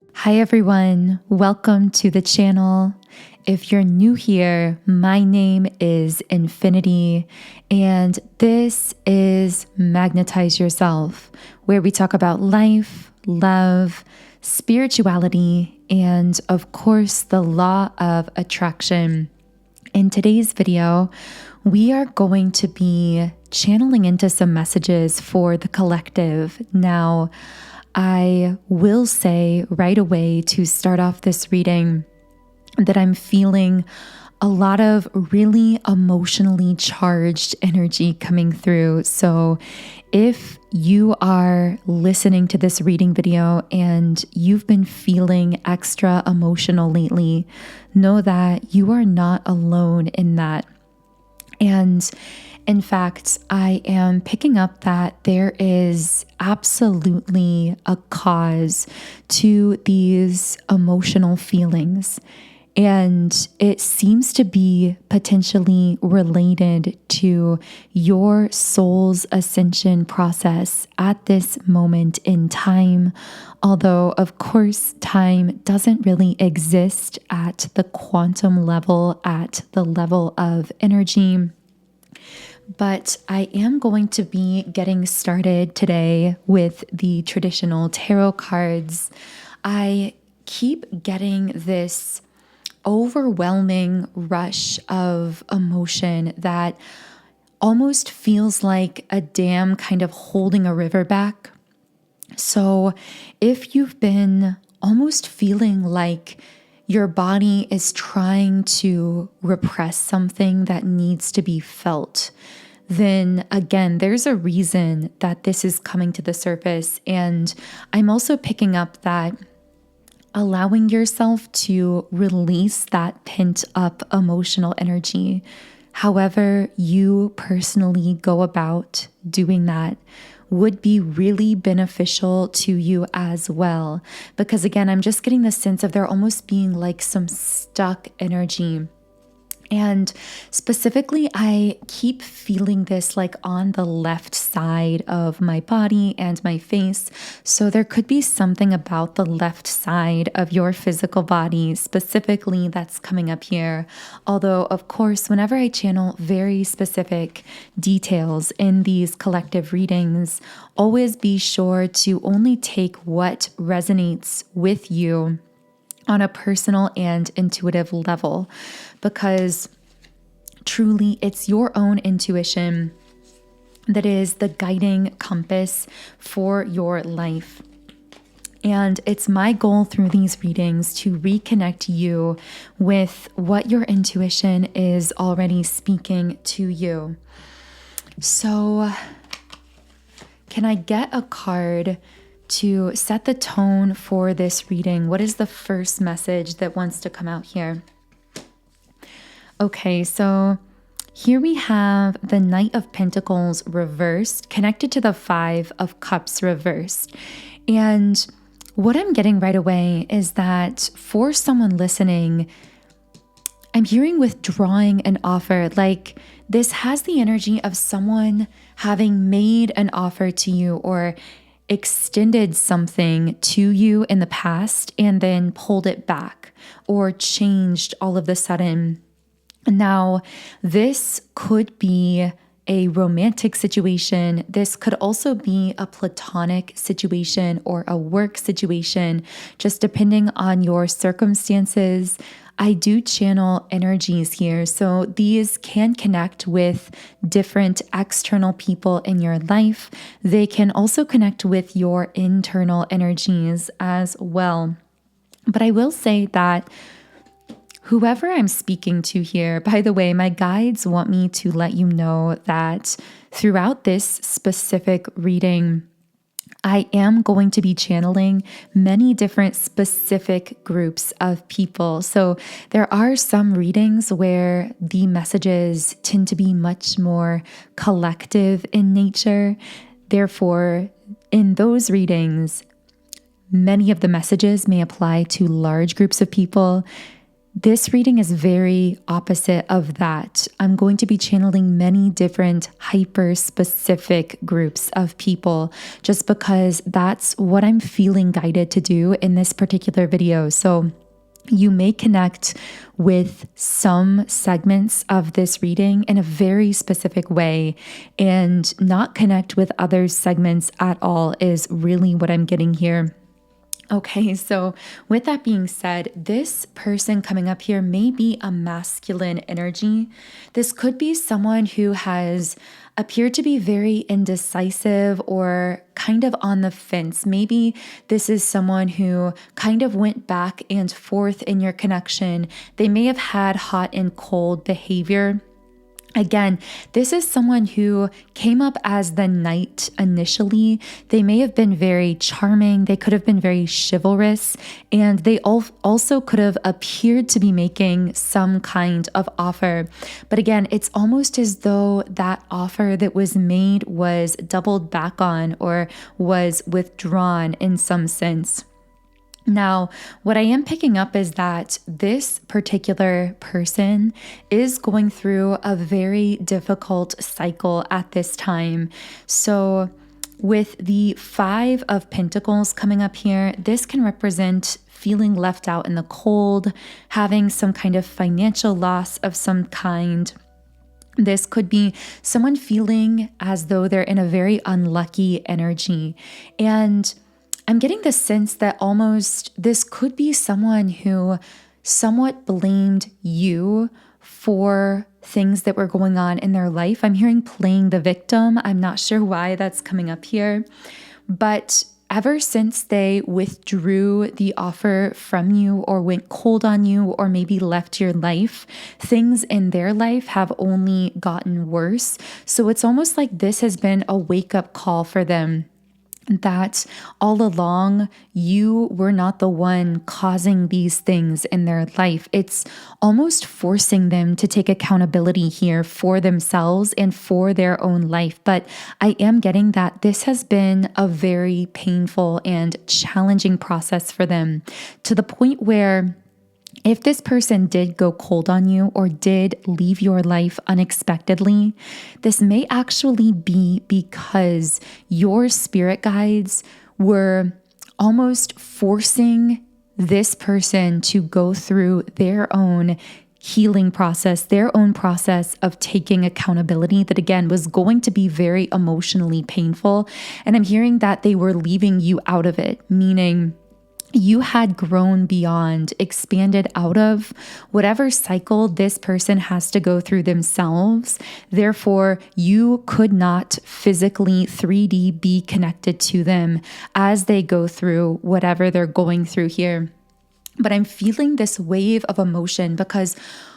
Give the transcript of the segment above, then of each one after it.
Hi everyone, welcome to the channel. If you're new here, my name is Infinity, and this is Magnetize Yourself, where we talk about life, love, spirituality, and of course, the law of attraction. In today's video, we are going to be channeling into some messages for the collective. Now, I will say right away to start off this reading that I'm feeling a lot of really emotionally charged energy coming through. So if you are listening to this reading video and you've been feeling extra emotional lately, know that you are not alone in that. And in fact, I am picking up that there is absolutely a cause to these emotional feelings. And it seems to be potentially related to your soul's ascension process at this moment in time. Although, of course, time doesn't really exist at the quantum level, at the level of energy. But I am going to be getting started today with the traditional tarot cards. I keep getting this overwhelming rush of emotion that almost feels like a dam kind of holding a river back. So if you've been almost feeling like your body is trying to repress something that needs to be felt, then again, there's a reason that this is coming to the surface. And I'm also picking up that allowing yourself to release that pent up emotional energy, however you personally go about doing that, would be really beneficial to you as well. Because again, I'm just getting the sense of there almost being like some stuck energy. And specifically, I keep feeling this like on the left side of my body and my face. So there could be something about the left side of your physical body specifically that's coming up here. Although, of course, whenever I channel very specific details in these collective readings, always be sure to only take what resonates with you on a personal and intuitive level, because truly it's your own intuition that is the guiding compass for your life. And it's my goal through these readings to reconnect you with what your intuition is already speaking to you. So, can I get a card to set the tone for this reading? What is the first message that wants to come out here? Okay, so here we have the Knight of Pentacles reversed, connected to the Five of Cups reversed. And what I'm getting right away is that for someone listening, I'm hearing withdrawing an offer. Like this has the energy of someone having made an offer to you or extended something to you in the past and then pulled it back or changed all of a sudden. Now, this could be a romantic situation. This could also be a platonic situation or a work situation, just depending on your circumstances. I do channel energies here, so these can connect with different external people in your life. They can also connect with your internal energies as well. But I will say that whoever I'm speaking to here, by the way, my guides want me to let you know that throughout this specific reading, I am going to be channeling many different specific groups of people. So there are some readings where the messages tend to be much more collective in nature. Therefore, in those readings, many of the messages may apply to large groups of people. This reading is very opposite of that. I'm going to be channeling many different hyper-specific groups of people just because that's what I'm feeling guided to do in this particular video. So you may connect with some segments of this reading in a very specific way and not connect with other segments at all is really what I'm getting here. Okay, so with that being said, this person coming up here may be a masculine energy. This could be someone who has appeared to be very indecisive or kind of on the fence. Maybe this is someone who kind of went back and forth in your connection. They may have had hot and cold behavior. Again, this is someone who came up as the knight initially. They may have been very charming. They could have been very chivalrous, and they also could have appeared to be making some kind of offer. But again, it's almost as though that offer that was made was doubled back on or was withdrawn in some sense. Now, what I am picking up is that this particular person is going through a very difficult cycle at this time. So with the 5 of Pentacles coming up here, this can represent feeling left out in the cold, having some kind of financial loss of some kind. This could be someone feeling as though they're in a very unlucky energy. And I'm getting the sense that almost this could be someone who somewhat blamed you for things that were going on in their life. I'm hearing playing the victim. I'm not sure why that's coming up here. But ever since they withdrew the offer from you or went cold on you or maybe left your life, things in their life have only gotten worse. So it's almost like this has been a wake-up call for them, that all along you were not the one causing these things in their life. It's almost forcing them to take accountability here for themselves and for their own life. But I am getting that this has been a very painful and challenging process for them, to the point where if this person did go cold on you or did leave your life unexpectedly, this may actually be because your spirit guides were almost forcing this person to go through their own healing process, their own process of taking accountability that, again, was going to be very emotionally painful. And I'm hearing that they were leaving you out of it, meaning you had grown beyond, expanded out of whatever cycle this person has to go through themselves. Therefore, you could not physically 3D be connected to them as they go through whatever they're going through here. But I'm feeling this wave of emotion because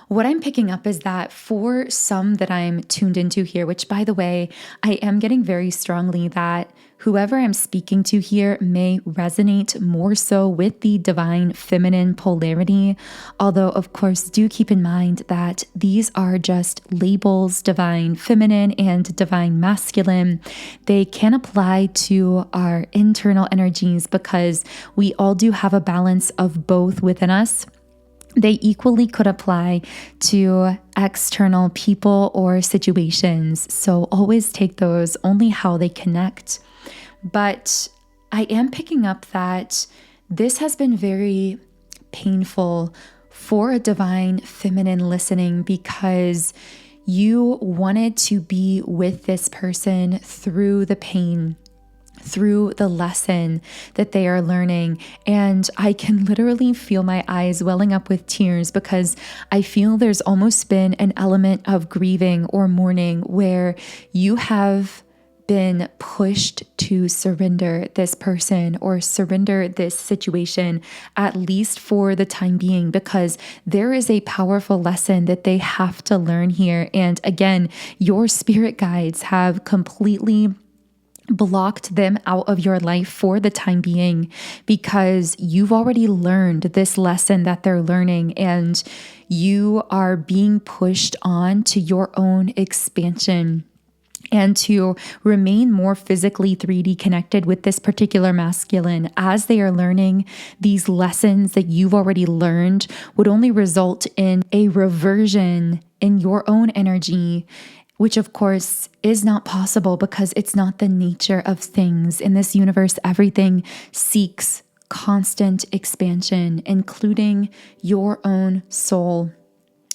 what I'm picking up is that for some that I'm tuned into here, which, by the way, I am getting very strongly that whoever I'm speaking to here may resonate more so with the divine feminine polarity. Although, of course, do keep in mind that these are just labels, divine feminine and divine masculine. They can apply to our internal energies because we all do have a balance of both within us. They equally could apply to external people or situations. So always take those only how they connect. But I am picking up that this has been very painful for a divine feminine listening because you wanted to be with this person through the pain, through the lesson that they are learning. And I can literally feel my eyes welling up with tears because I feel there's almost been an element of grieving or mourning where you have been pushed to surrender this person or surrender this situation, at least for the time being, because there is a powerful lesson that they have to learn here. And again, your spirit guides have completely blocked them out of your life for the time being because you've already learned this lesson that they're learning, and you are being pushed on to your own expansion. and to remain more physically 3D connected with this particular masculine as they are learning these lessons that you've already learned would only result in a reversion in your own energy, which of course is not possible because it's not the nature of things. In this universe, everything seeks constant expansion, including your own soul.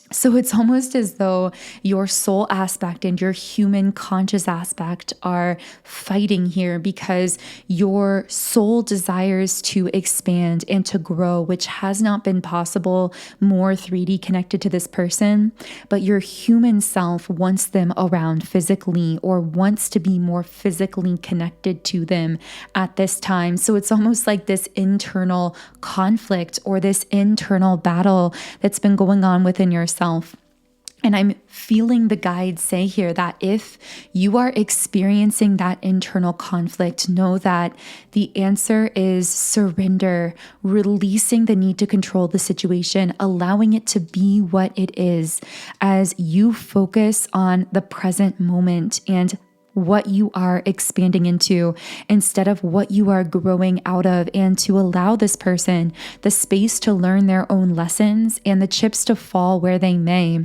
So it's almost as though your soul aspect and your human conscious aspect are fighting here because your soul desires to expand and to grow, which has not been possible more 3D connected to this person, but your human self wants them around physically or wants to be more physically connected to them at this time. So it's almost like this internal conflict or this internal battle that's been going on within yourself. And I'm feeling the guides say here that if you are experiencing that internal conflict, know that the answer is surrender, releasing the need to control the situation, allowing it to be what it is as you focus on the present moment and what you are expanding into instead of what you are growing out of, and to allow this person the space to learn their own lessons and the chips to fall where they may.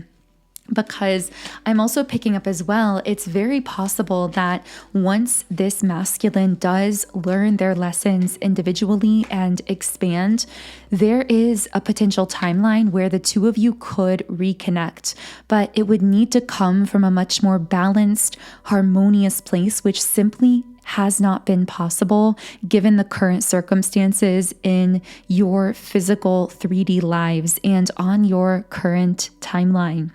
Because I'm also picking up as well, it's very possible that once this masculine does learn their lessons individually and expand, there is a potential timeline where the two of you could reconnect, but it would need to come from a much more balanced, harmonious place, which simply has not been possible given the current circumstances in your physical 3D lives and on your current timeline.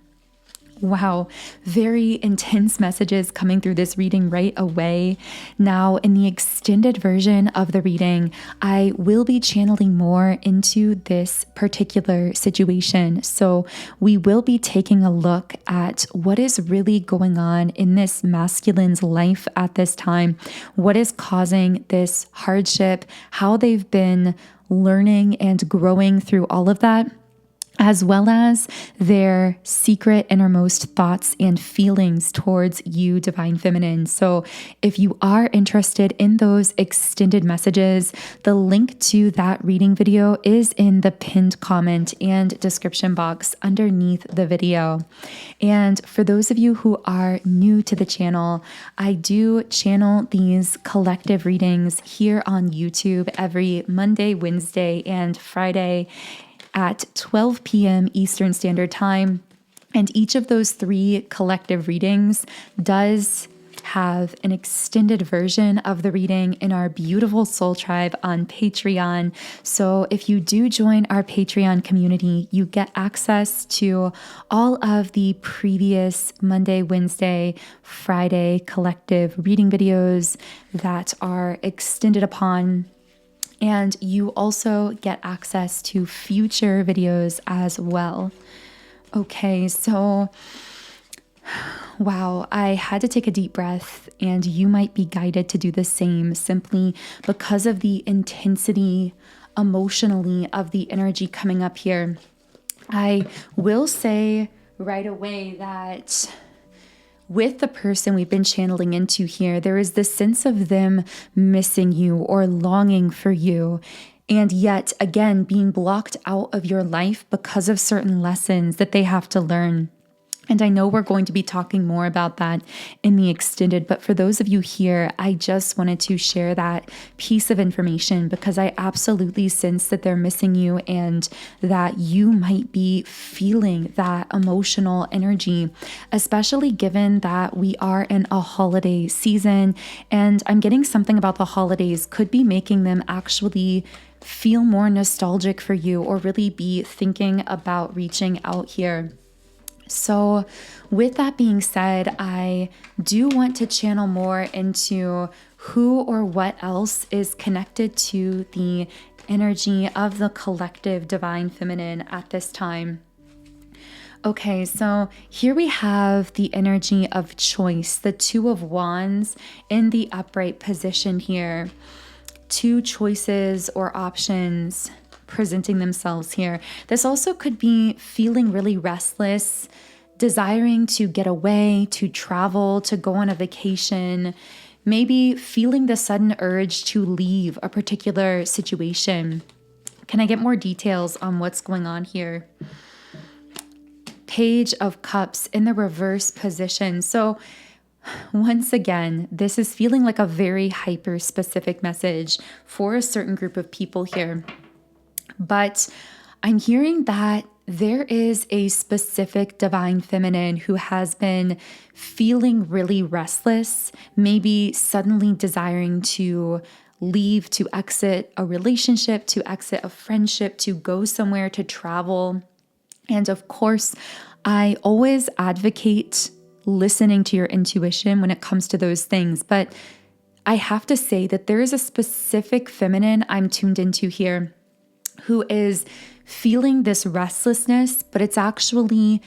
Wow, very intense messages coming through this reading right away. Now, in the extended version of the reading, I will be channeling more into this particular situation. So we will be taking a look at what is really going on in this masculine's life at this time, what is causing this hardship, how they've been learning and growing through all of that, as well as their secret innermost thoughts and feelings towards you, Divine Feminine. So if you are interested in those extended messages, the link to that reading video is in the pinned comment and description box underneath the video. And for those of you who are new to the channel, I do channel these collective readings here on YouTube every Monday, Wednesday, and Friday at 12 p.m. Eastern Standard Time. And each of those 3 collective readings does have an extended version of the reading in our beautiful soul tribe on Patreon. So if you do join our Patreon community, you get access to all of the previous Monday, Wednesday, Friday collective reading videos that are extended upon. And you also get access to future videos as well. Okay, so wow, I had to take a deep breath, and you might be guided to do the same simply because of the intensity emotionally of the energy coming up here. I will say right away that with the person we've been channeling into here, there is this sense of them missing you or longing for you, and yet again being blocked out of your life because of certain lessons that they have to learn. And I know we're going to be talking more about that in the extended, but for those of you here, I just wanted to share that piece of information because I absolutely sense that they're missing you and that you might be feeling that emotional energy, especially given that we are in a holiday season. And I'm getting something about the holidays could be making them actually feel more nostalgic for you or really be thinking about reaching out here. So with that being said, I do want to channel more into who or what else is connected to the energy of the collective Divine Feminine at this time. Okay, so here we have the energy of choice, the 2 of Wands in the upright position here. 2 choices or options presenting themselves here. This also could be feeling really restless, desiring to get away, to travel, to go on a vacation, maybe feeling the sudden urge to leave a particular situation. Can I get more details on what's going on here? Page of Cups in the reverse position. So once again, this is feeling like a very hyper-specific message for a certain group of people here. But I'm hearing that there is a specific divine feminine who has been feeling really restless, maybe suddenly desiring to leave, to exit a relationship, to exit a friendship, to go somewhere, to travel. And of course, I always advocate listening to your intuition when it comes to those things. But I have to say that there is a specific feminine I'm tuned into here who is feeling this restlessness, but it's actually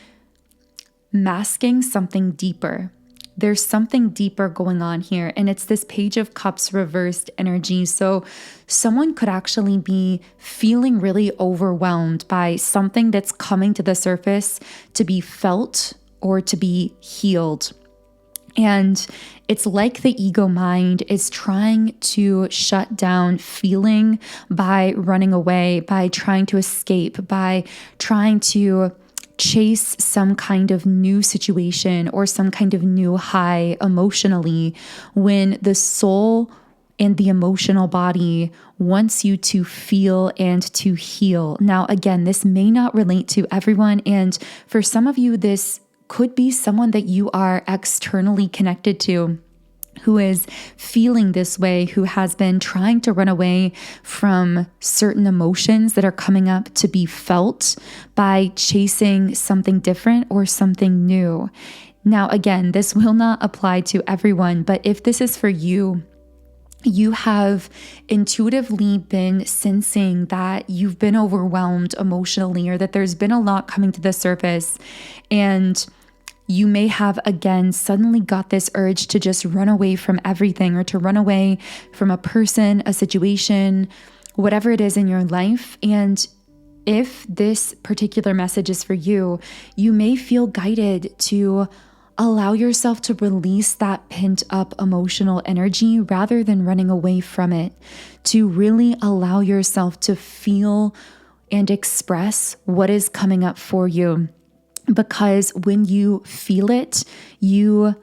masking something deeper. There's something deeper going on here, and it's this Page of Cups reversed energy. So someone could actually be feeling really overwhelmed by something that's coming to the surface to be felt or to be healed. And it's like the ego mind is trying to shut down feeling by running away, by trying to escape, by trying to chase some kind of new situation or some kind of new high emotionally, when the soul and the emotional body wants you to feel and to heal. Now, again, this may not relate to everyone. And for some of you, this could be someone that you are externally connected to, who is feeling this way, who has been trying to run away from certain emotions that are coming up to be felt by chasing something different or something new. Now, again, this will not apply to everyone, but if this is for you, you have intuitively been sensing that you've been overwhelmed emotionally, or that there's been a lot coming to the surface, and you may have, again, suddenly got this urge to just run away from everything, or to run away from a person, a situation, whatever it is in your life. And if this particular message is for you, you may feel guided to allow yourself to release that pent up emotional energy rather than running away from it, to really allow yourself to feel and express what is coming up for you. Because when you feel it, you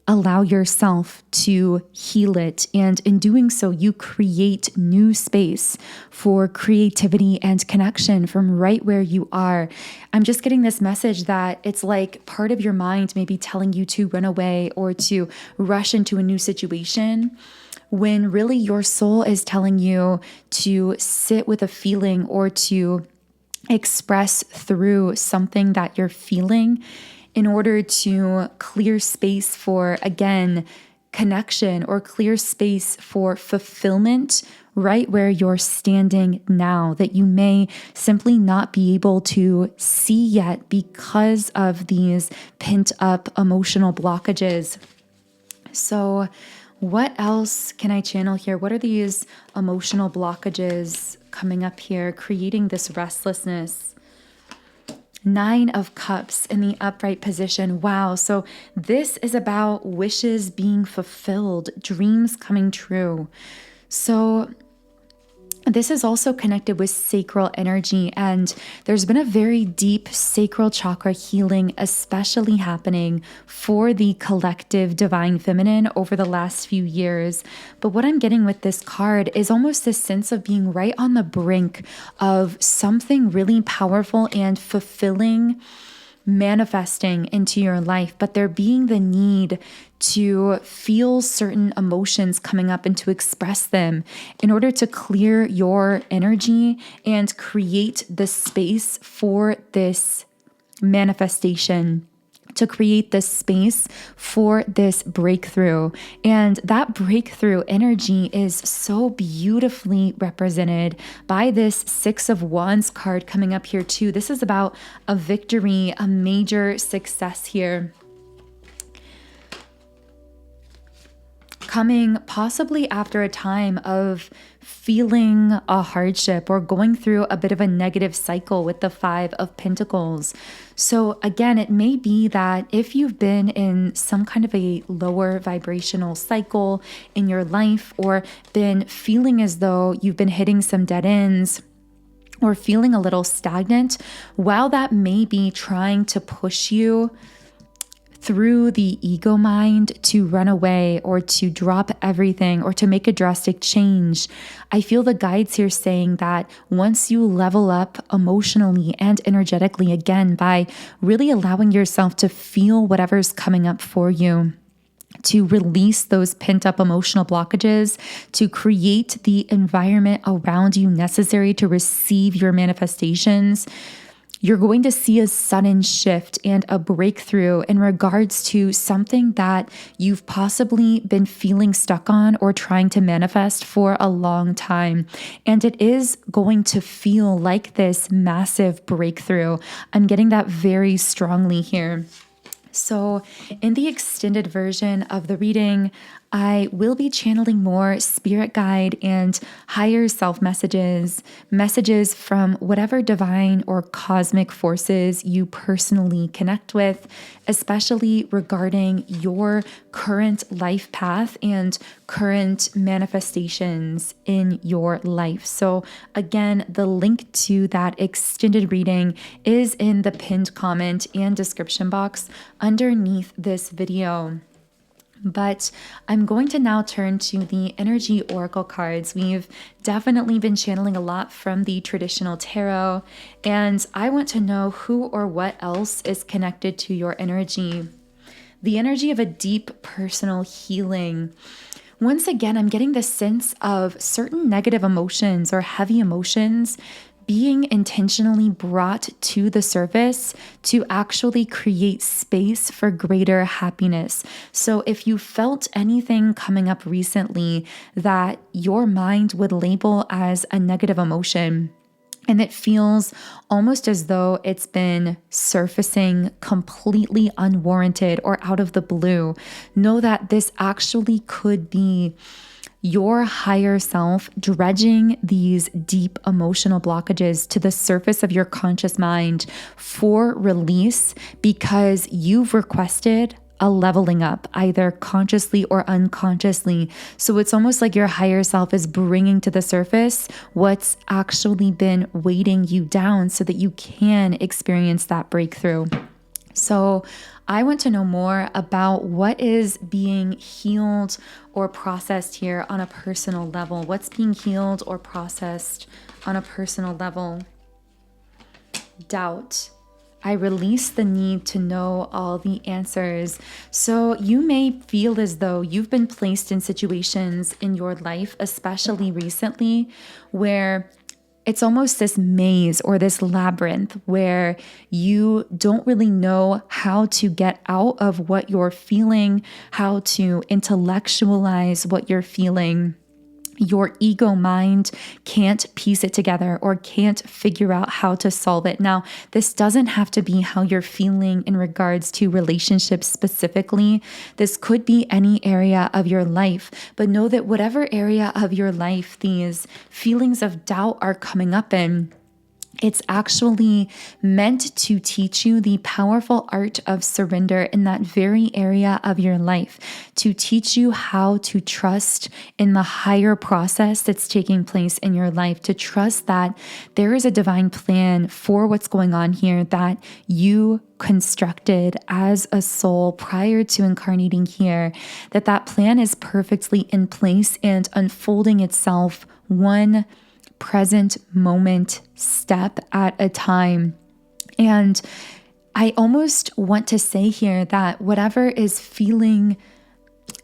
allow yourself to heal it. And in doing so, you create new space for creativity and connection from right where you are. I'm just getting this message that it's like part of your mind may be telling you to run away or to rush into a new situation, when really your soul is telling you to sit with a feeling or to express through something that you're feeling in order to clear space for, again, connection, or clear space for fulfillment right where you're standing now, that you may simply not be able to see yet because of these pent up emotional blockages. So what else can I channel here? What are these emotional blockages coming up here, creating this restlessness? 9 of Cups in the upright position. Wow. So this is about wishes being fulfilled, dreams coming true. So this is also connected with sacral energy, and there's been a very deep sacral chakra healing, especially happening for the collective divine feminine over the last few years. But what I'm getting with this card is almost this sense of being right on the brink of something really powerful and fulfilling manifesting into your life, but there being the need to feel certain emotions coming up and to express them in order to clear your energy and create the space for this manifestation, to create this space for this breakthrough. And that breakthrough energy is so beautifully represented by this 6 of Wands card coming up here too. This is about a victory, a major success here. coming possibly after a time of feeling a hardship or going through a bit of a negative cycle with the Five of Pentacles. So again, it may be that if you've been in some kind of a lower vibrational cycle in your life, or been feeling as though you've been hitting some dead ends, or feeling a little stagnant, while that may be trying to push you through the ego mind to run away or to drop everything or to make a drastic change, I feel the guides here saying that once you level up emotionally and energetically, again, by really allowing yourself to feel whatever's coming up for you, to release those pent-up emotional blockages, to create the environment around you necessary to receive your manifestations, you're going to see a sudden shift and a breakthrough in regards to something that you've possibly been feeling stuck on or trying to manifest for a long time. And it is going to feel like this massive breakthrough. I'm getting that very strongly here. So in the extended version of the reading, I will be channeling more spirit guide and higher self messages from whatever divine or cosmic forces you personally connect with, especially regarding your current life path and current manifestations in your life. So again, the link to that extended reading is in the pinned comment and description box underneath this video. But I'm going to now turn to the energy oracle cards. We've definitely been channeling a lot from the traditional tarot, and I want to know who or what else is connected to your energy. The energy of a deep personal healing. Once again, I'm getting the sense of certain negative emotions or heavy emotions being intentionally brought to the surface to actually create space for greater happiness. So if you felt anything coming up recently that your mind would label as a negative emotion, and it feels almost as though it's been surfacing completely unwarranted or out of the blue, know that this actually could be your higher self dredging these deep emotional blockages to the surface of your conscious mind for release, because you've requested a leveling up, either consciously or unconsciously. So it's almost like your higher self is bringing to the surface what's actually been weighting you down so that you can experience that breakthrough. So I want to know more about what is being healed or processed here on a personal level. What's being healed or processed on a personal level? Doubt. I release the need to know all the answers. So you may feel as though you've been placed in situations in your life, especially recently, where it's almost this maze or this labyrinth where you don't really know how to get out of what you're feeling, how to intellectualize what you're feeling. Your ego mind can't piece it together or can't figure out how to solve it. Now, this doesn't have to be how you're feeling in regards to relationships specifically. This could be any area of your life, but know that whatever area of your life these feelings of doubt are coming up in, it's actually meant to teach you the powerful art of surrender in that very area of your life, to teach you how to trust in the higher process that's taking place in your life, to trust that there is a divine plan for what's going on here that you constructed as a soul prior to incarnating here, that plan is perfectly in place and unfolding itself one present moment step at a time. And I almost want to say here that whatever is feeling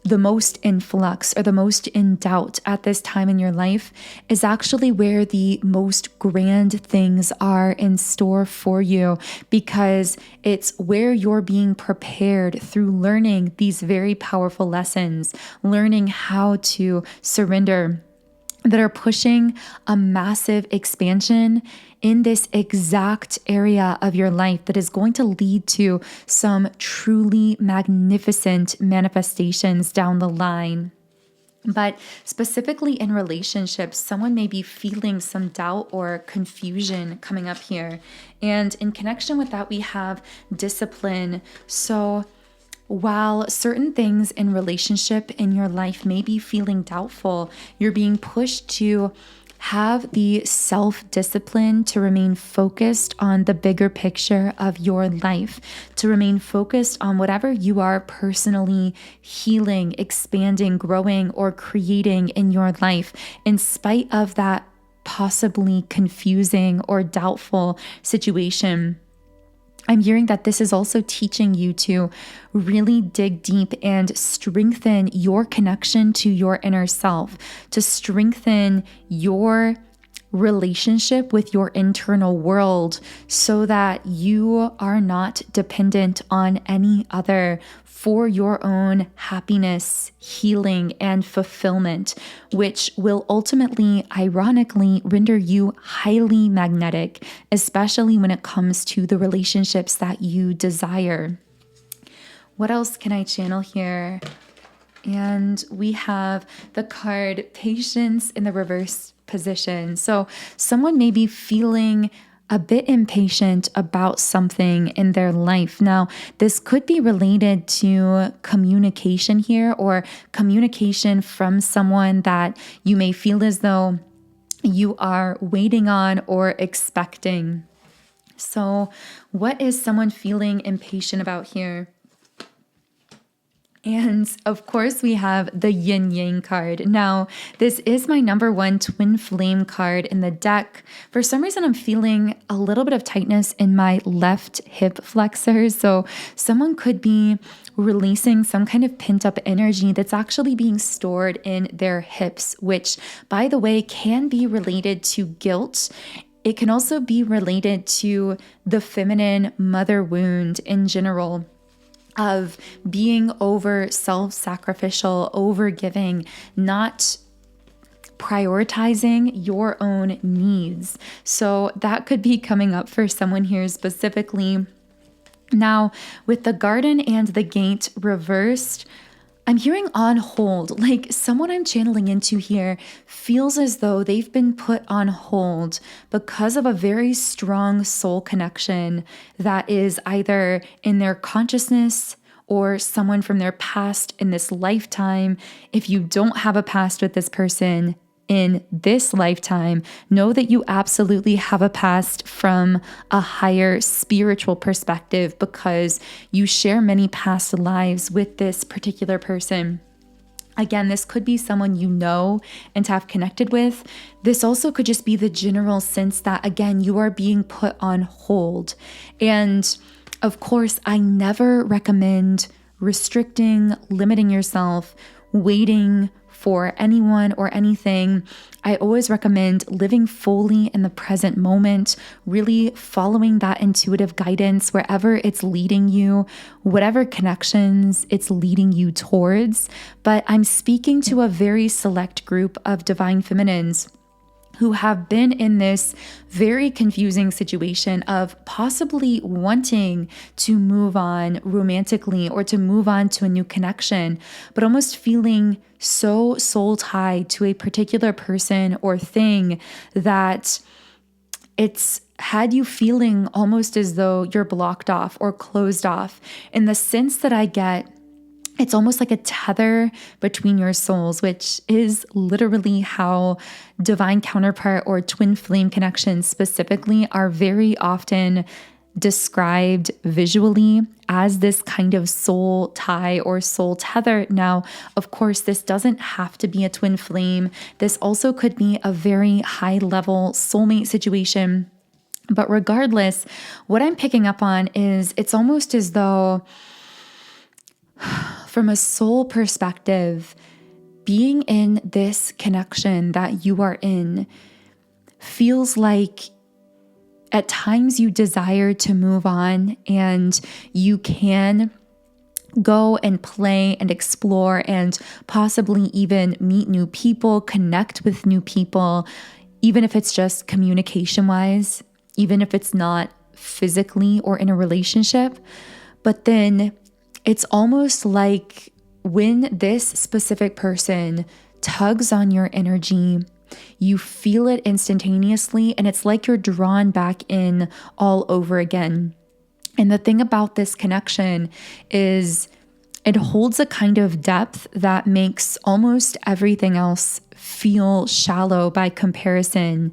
the most in flux or the most in doubt at this time in your life is actually where the most grand things are in store for you, because it's where you're being prepared through learning these very powerful lessons, learning how to surrender, that are pushing a massive expansion in this exact area of your life that is going to lead to some truly magnificent manifestations down the line. But specifically in relationships, someone may be feeling some doubt or confusion coming up here. And in connection with that, we have discipline. So while certain things in relationship in your life may be feeling doubtful, you're being pushed to have the self-discipline to remain focused on the bigger picture of your life, to remain focused on whatever you are personally healing, expanding, growing, or creating in your life, in spite of that possibly confusing or doubtful situation. I'm hearing that this is also teaching you to really dig deep and strengthen your connection to your inner self, to strengthen your relationship with your internal world so that you are not dependent on any other for your own happiness, healing, and fulfillment, which will ultimately, ironically, render you highly magnetic, especially when it comes to the relationships that you desire. What else can I channel here? And we have the card Patience in the reverse position. So someone may be feeling a bit impatient about something in their life. Now, this could be related to communication here, or communication from someone that you may feel as though you are waiting on or expecting. So what is someone feeling impatient about here? And of course, we have the Yin Yang card. Now, this is my number one twin flame card in the deck. For some reason, I'm feeling a little bit of tightness in my left hip flexor. So someone could be releasing some kind of pent up energy that's actually being stored in their hips, which, by the way, can be related to guilt. It can also be related to the feminine mother wound in general, of being over self-sacrificial, over giving, not prioritizing your own needs. So that could be coming up for someone here specifically. Now, with the Garden and the Gate reversed, I'm hearing on hold, like someone I'm channeling into here feels as though they've been put on hold because of a very strong soul connection that is either in their consciousness or someone from their past in this lifetime. If you don't have a past with this person in this lifetime, know that you absolutely have a past from a higher spiritual perspective, because you share many past lives with this particular person. Again, this could be someone you know and have connected with. This also could just be the general sense that, again, you are being put on hold. And of course, I never recommend restricting, limiting yourself, waiting for anyone or anything. I always recommend living fully in the present moment, really following that intuitive guidance wherever it's leading you, whatever connections it's leading you towards. But I'm speaking to a very select group of divine feminines who have been in this very confusing situation of possibly wanting to move on romantically or to move on to a new connection, but almost feeling so soul tied to a particular person or thing that it's had you feeling almost as though you're blocked off or closed off. In the sense that I get, it's almost like a tether between your souls, which is literally how divine counterpart or twin flame connections specifically are very often described visually as this kind of soul tie or soul tether. Now, of course, this doesn't have to be a twin flame. This also could be a very high level soulmate situation. But regardless, what I'm picking up on is it's almost as though, from a soul perspective, being in this connection that you are in feels like at times you desire to move on, and you can go and play and explore and possibly even meet new people, connect with new people, even if it's just communication wise, even if it's not physically or in a relationship. But then it's almost like when this specific person tugs on your energy. You feel it instantaneously, and it's like you're drawn back in all over again. And the thing about this connection is it holds a kind of depth that makes almost everything else feel shallow by comparison.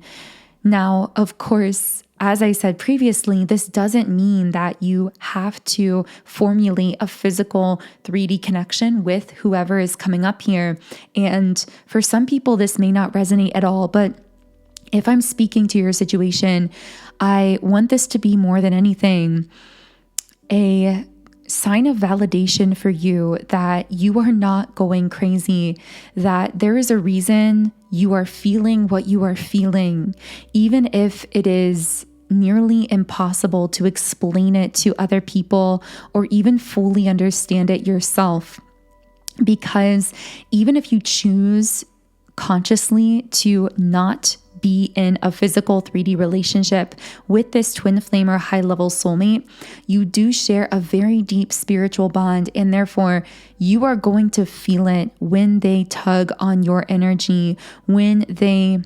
Now, of course, as I said previously, this doesn't mean that you have to formulate a physical 3D connection with whoever is coming up here. And for some people, this may not resonate at all, but if I'm speaking to your situation, I want this to be more than anything a sign of validation for you that you are not going crazy, that there is a reason you are feeling what you are feeling, even if it is nearly impossible to explain it to other people or even fully understand it yourself. Because even if you choose consciously to not be in a physical 3D relationship with this twin flame or high level soulmate, you do share a very deep spiritual bond, and therefore you are going to feel it when they tug on your energy, when they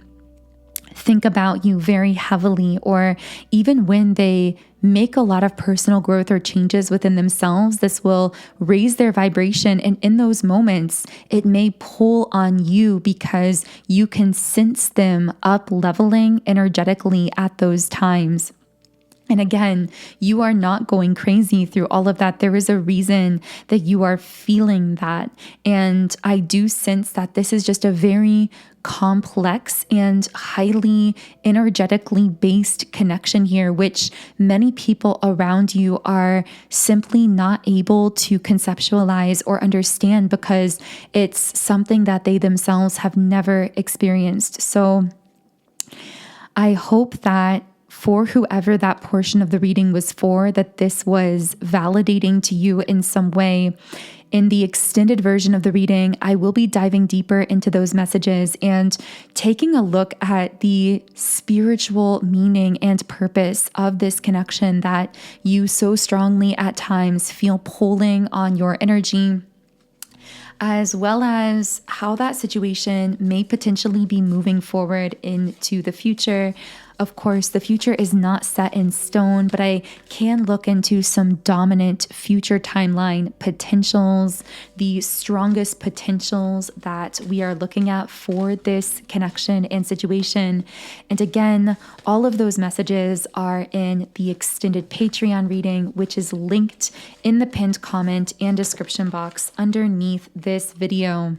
think about you very heavily, or even when they make a lot of personal growth or changes within themselves. This will raise their vibration. And in those moments, it may pull on you because you can sense them up leveling energetically at those times. And again, you are not going crazy through all of that. There is a reason that you are feeling that. And I do sense that this is just a very complex and highly energetically based connection here, which many people around you are simply not able to conceptualize or understand because it's something that they themselves have never experienced. So I hope that for whoever that portion of the reading was for, that this was validating to you in some way. In the extended version of the reading, I will be diving deeper into those messages and taking a look at the spiritual meaning and purpose of this connection that you so strongly at times feel pulling on your energy, as well as how that situation may potentially be moving forward into the future. Of course, the future is not set in stone, but I can look into some dominant future timeline potentials, the strongest potentials that we are looking at for this connection and situation. And again, all of those messages are in the extended Patreon reading, which is linked in the pinned comment and description box underneath this video.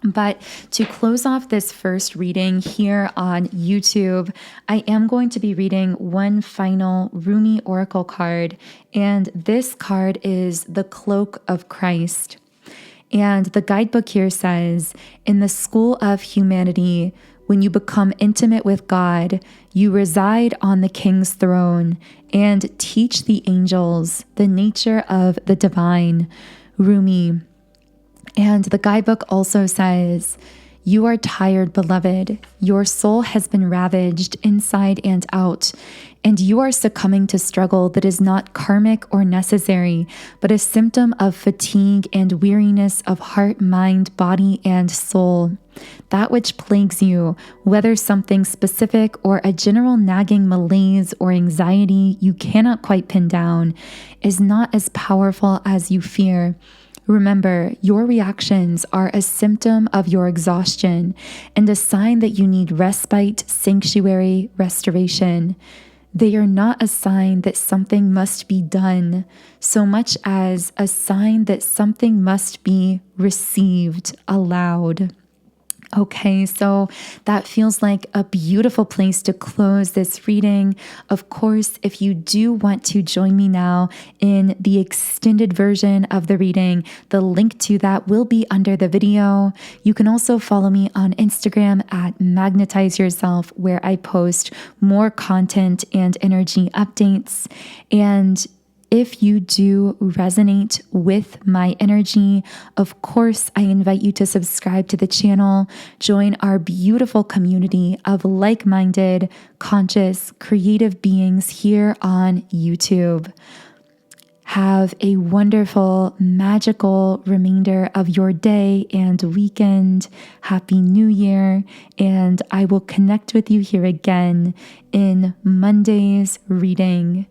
But to close off this first reading here on YouTube, I am going to be reading one final Rumi Oracle card, and this card is the Cloak of Christ. And the guidebook here says, in the school of humanity, when you become intimate with God, you reside on the King's throne and teach the angels the nature of the divine. Rumi. And the guidebook also says, you are tired, beloved. Your soul has been ravaged inside and out, and you are succumbing to struggle that is not karmic or necessary, but a symptom of fatigue and weariness of heart, mind, body, and soul. That which plagues you, whether something specific or a general nagging malaise or anxiety you cannot quite pin down, is not as powerful as you fear. Remember, your reactions are a symptom of your exhaustion and a sign that you need respite, sanctuary, restoration. They are not a sign that something must be done, so much as a sign that something must be received, allowed. Okay, so that feels like a beautiful place to close this reading. Of course, if you do want to join me now in the extended version of the reading, the link to that will be under the video. You can also follow me on Instagram at Magnetize Yourself, where I post more content and energy updates. And if you do resonate with my energy, of course, I invite you to subscribe to the channel, join our beautiful community of like-minded, conscious, creative beings here on YouTube. Have a wonderful, magical remainder of your day and weekend. Happy New Year. And I will connect with you here again in Monday's reading.